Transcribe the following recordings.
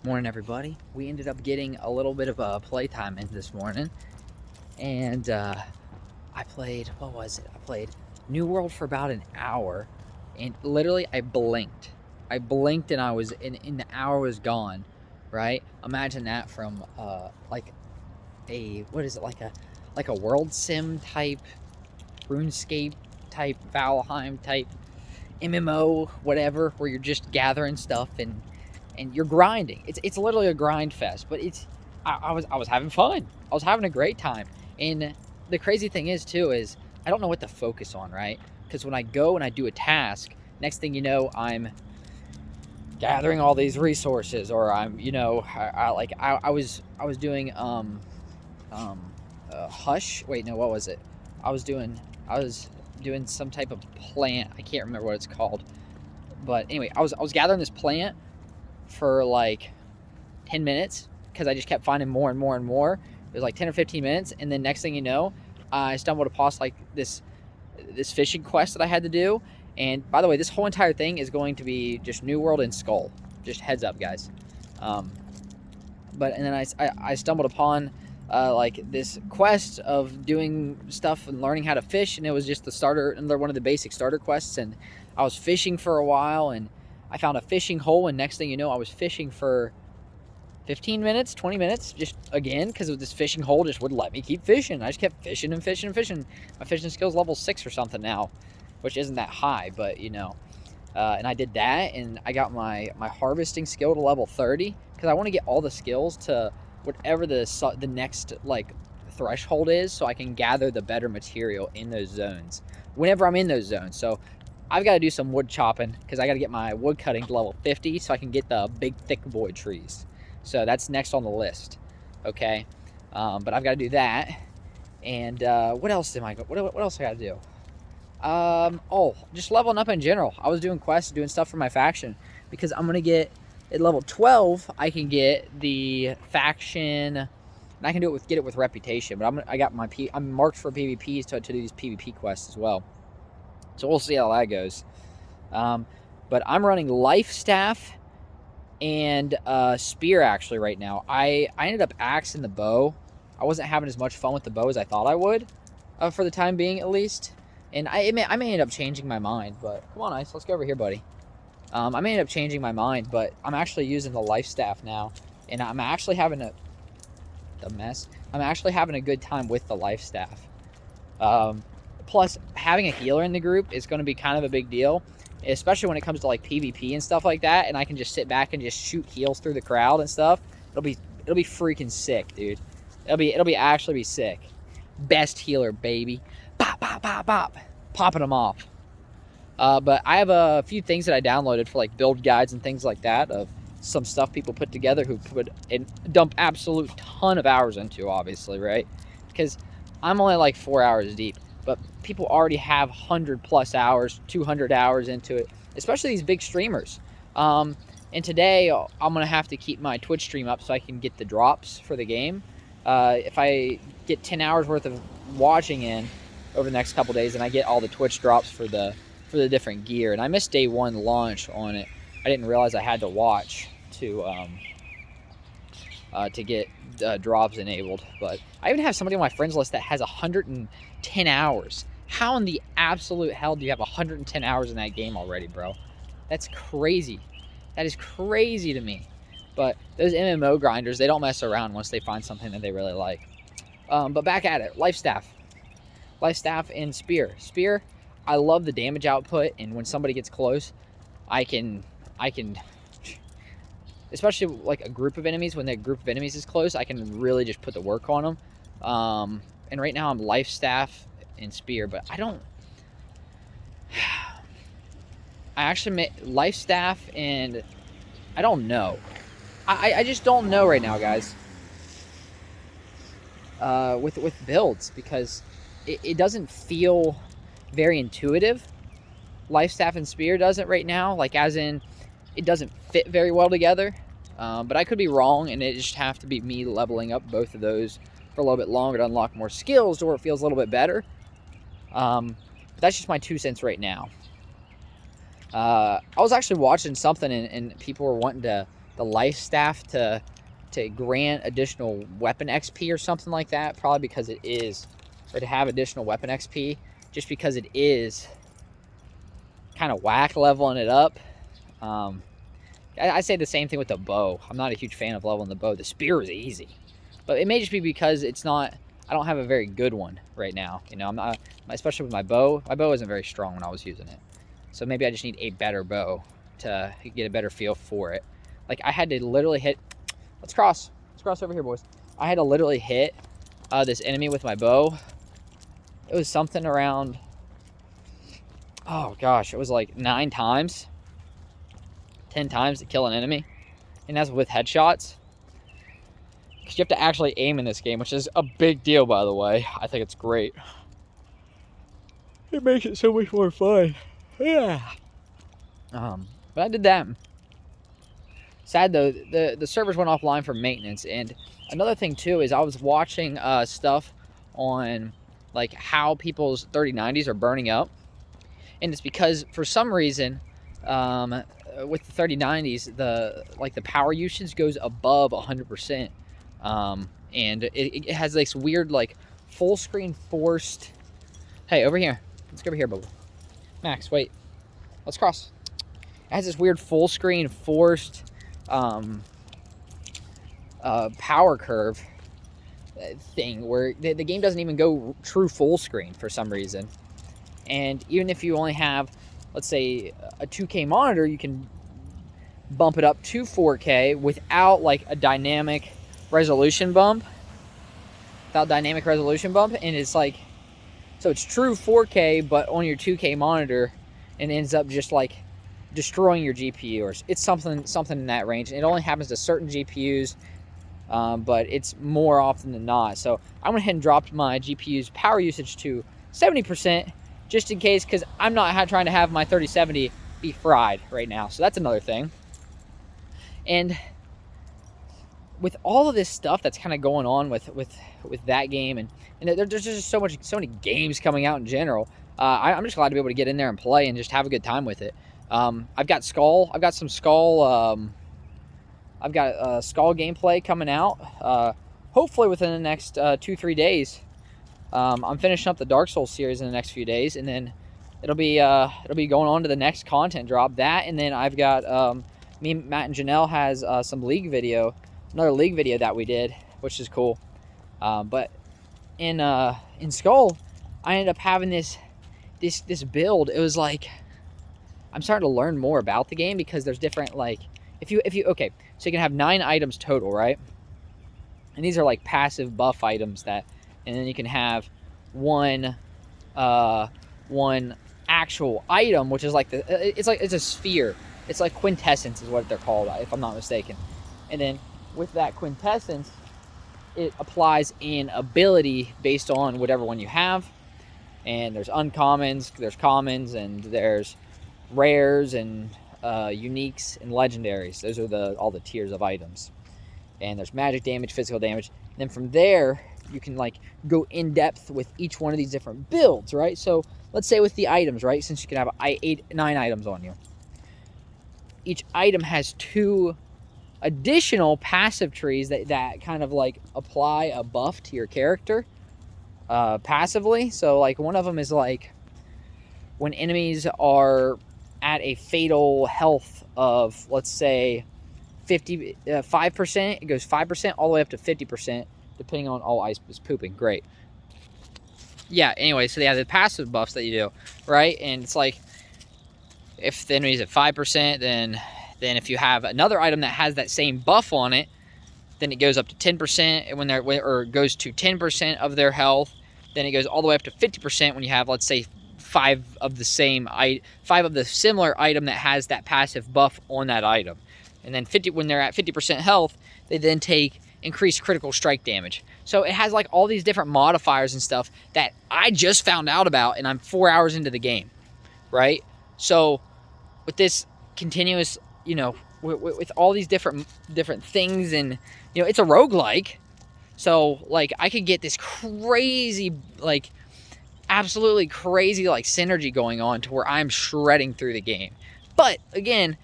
Morning, everybody. We ended up getting a little bit of a playtime in this morning, and I played, what was it? I played New World for about an hour, and literally I blinked. I blinked and I was, in the hour was gone, right? Imagine that from like a, what is it, like a world sim type, RuneScape type, Valheim type, MMO, whatever, where you're just gathering stuff and you're grinding. It's literally a grind fest, but I was having fun. I was having a great time. And the crazy thing is too is I don't know what to focus on, right? Because when I go and I do a task, next thing you know, I'm gathering all these resources, or I'm, I was doing Hush. Wait, no, what was it? I was doing some type of plant. I can't remember what it's called. But anyway, I was gathering this plant for like 10 minutes because I just kept finding more and more and more. It was like 10 or 15 minutes, and then next thing you know, I stumbled upon like this fishing quest that I had to do. And by the way, this whole entire thing is going to be just New World and Skul. Just heads up, guys. And then I stumbled upon like this quest of doing stuff and learning how to fish, and it was just the starter, another one of the basic starter quests. And I was fishing for a while, and I found a fishing hole, and next thing you know, I was fishing for 15 minutes, 20 minutes, just again, because this fishing hole just wouldn't let me keep fishing. I just kept fishing and fishing and fishing. My fishing skill's level 6 or something now, which isn't that high, but and I did that, and I got my harvesting skill to level 30, because I want to get all the skills to whatever the next like threshold is, so I can gather the better material in those zones whenever I'm in those zones. So I've got to do some wood chopping, because I got to get my wood cutting to level 50 so I can get the big thick boy trees. So that's next on the list, okay? But I've got to do that. And what else what else I got to do? Just leveling up in general. I was doing quests, doing stuff for my faction, because I'm gonna get at level 12. I can get the faction, and I can get it with reputation. But I'm marked for PvPs to do these PvP quests as well. So we'll see how that goes. But I'm running Life Staff and Spear actually right now. I ended up axing the bow. I wasn't having as much fun with the bow as I thought I would, for the time being at least. And I may end up changing my mind, but come on, Ice, let's go over here, buddy. I may end up changing my mind, but I'm actually using the Life Staff now, and I'm actually having I'm actually having a good time with the Life Staff. Plus, having a healer in the group is going to be kind of a big deal, especially when it comes to like PvP and stuff like that. And I can just sit back and just shoot heals through the crowd and stuff. It'll be freaking sick, dude. It'll be actually sick. Best healer, baby. Bop, bop, bop, bop. Popping them off. But I have a few things that I downloaded for like build guides and things like that of some stuff people put together who put and dump absolute ton of hours into, obviously, right? Because I'm only like 4 hours deep, but people already have 100+ hours, 200 hours into it, especially these big streamers. And today I'm gonna have to keep my Twitch stream up so I can get the drops for the game. If I get 10 hours worth of watching in over the next couple days, and I get all the Twitch drops for the different gear. And I missed day 1 launch on it. I didn't realize I had to watch to get drops enabled. But I even have somebody on my friends list that has 110 hours. How in the absolute hell do you have 110 hours in that game already, bro? That's crazy. That is crazy to me. But those MMO grinders, they don't mess around once they find something that they really like. But back at it, Life Staff and Spear. Spear, I love the damage output, and when somebody gets close, I can, especially like a group of enemies, when that group of enemies is close, I can really just put the work on them. And right now I'm Life Staff and Spear, but I actually made Life Staff, and I don't know. I just don't know right now, guys. With builds, because it doesn't feel very intuitive. Life Staff and Spear doesn't right now, like as in it doesn't fit very well together. But I could be wrong, and it just have to be me leveling up both of those for a little bit longer to unlock more skills to where it feels a little bit better. But that's just my 2 cents right now. I was actually watching something, and people were wanting to life staff to grant additional weapon XP or something like that, probably because it is, or to have additional weapon XP, just because it is kind of whack leveling it up. I say the same thing with the bow. I'm not a huge fan of leveling the bow. The spear is easy, but it may just be because it's not, I don't have a very good one right now. You know, I'm not, especially with my bow. My bow isn't very strong when I was using it. So maybe I just need a better bow to get a better feel for it. Like I had to literally hit, let's cross over here, boys. I had to literally hit this enemy with my bow. It was something around, oh gosh, it was like 9 times, 10 times to kill an enemy. And that's with headshots. Because you have to actually aim in this game, which is a big deal, by the way. I think it's great. It makes it so much more fun. Yeah. But I did that. Sad though, the servers went offline for maintenance. And another thing too is I was watching stuff on like how people's 3090s are burning up. And it's because for some reason, with the 3090s, the power usage goes above 100%. And it has this weird like full screen forced. Hey, over here. Let's go over here, Bubba. Max, wait. Let's cross. It has this weird full screen forced power curve thing where the game doesn't even go true full screen for some reason. And even if you only have, let's say, a 2K monitor, you can bump it up to 4K without like a dynamic resolution bump. And it's like, so it's true 4K, but on your 2K monitor, and ends up just like destroying your GPU, or it's something in that range. And it only happens to certain GPUs, but it's more often than not. So I went ahead and dropped my GPU's power usage to 70%, just in case, because I'm not trying to have my 3070 be fried right now. So that's another thing. And with all of this stuff that's kind of going on with that game, and there's just so many games coming out in general, I'm just glad to be able to get in there and play and just have a good time with it. I've got Skul. I've got some Skul. I've got Skul gameplay coming out. Hopefully within the next 2-3 days. I'm finishing up the Dark Souls series in the next few days, and then it'll be going on to the next content drop. That, and then I've got me, Matt, and Janelle has some League video, another League video that we did, which is cool. But in Skul, I ended up having this build. It was like, I'm starting to learn more about the game, because there's different, like, if you okay, so you can have 9 items total, right? And these are like passive buff items that, and then you can have one actual item, which is like it's a sphere. It's like quintessence is what they're called, if I'm not mistaken. And then with that quintessence, it applies an ability based on whatever one you have. And there's uncommons, there's commons, and there's rares and uniques and legendaries. Those are all the tiers of items. And there's magic damage, physical damage. And then from there, you can like go in depth with each one of these different builds, right? So let's say with the items, right? Since you can have 9 items on you, each item has 2 additional passive trees that kind of like apply a buff to your character passively. So like one of them is like when enemies are at a fatal health of, let's say, 5%, it goes 5% all the way up to 50%, depending on, oh, ice is pooping, great. Yeah, anyway, so they have the passive buffs that you do, right? And it's like, if the enemy's at 5%, then if you have another item that has that same buff on it, then it goes up to 10% when or goes to 10% of their health. Then it goes all the way up to 50% when you have, let's say, 5 of the similar item that has that passive buff on that item. And then when they're at 50% health, they then take increased critical strike damage. So it has like all these different modifiers and stuff that I just found out about, and I'm 4 hours into the game, right? So with this continuous, you know, with all these different things, and you know, it's a roguelike. So like I could get this crazy, like absolutely crazy like synergy going on to where I'm shredding through the game. But again,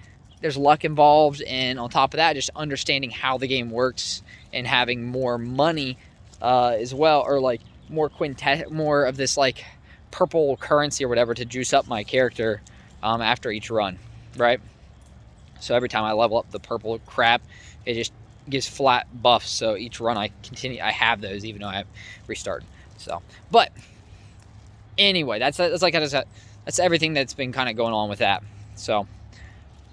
there's luck involved, and on top of that, just understanding how the game works and having more money as well, or like more of this like purple currency or whatever to juice up my character after each run, right? So every time I level up the purple crap, it just gives flat buffs. So each run I have those even though I have restarted. So, but anyway, that's everything that's been kind of going on with that. So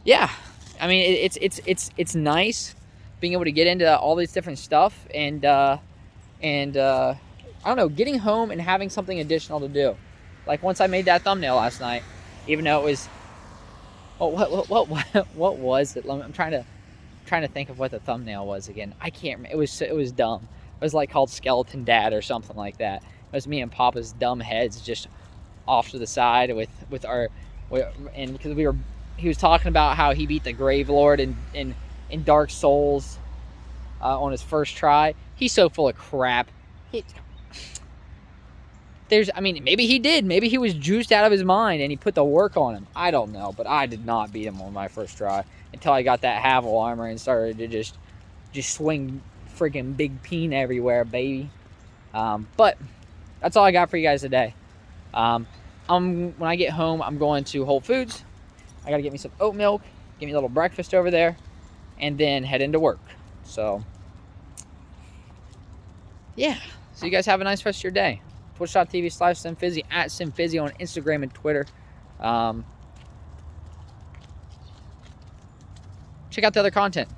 yeah, I mean it's nice being able to get into all these different stuff, and I don't know, getting home and having something additional to do. Like once I made that thumbnail last night, even though it was, what was it? I'm trying to think of what the thumbnail was again. I can't remember. It was dumb. It was like called Skeleton Dad or something like that. It was me and Papa's dumb heads just off to the side and because he was talking about how he beat the Grave Lord in Dark Souls on his first try. He's so full of crap. Maybe he did. Maybe he was juiced out of his mind and he put the work on him. I don't know, but I did not beat him on my first try until I got that Havel armor and started to just swing freaking big peen everywhere, baby. But that's all I got for you guys today. When I get home, I'm going to Whole Foods. I got to get me some oat milk, get me a little breakfast over there, and then head into work. So, yeah. So you guys have a nice rest of your day. Twitch.tv/SinFizzy, @SinFizzy on Instagram and Twitter. Check out the other content.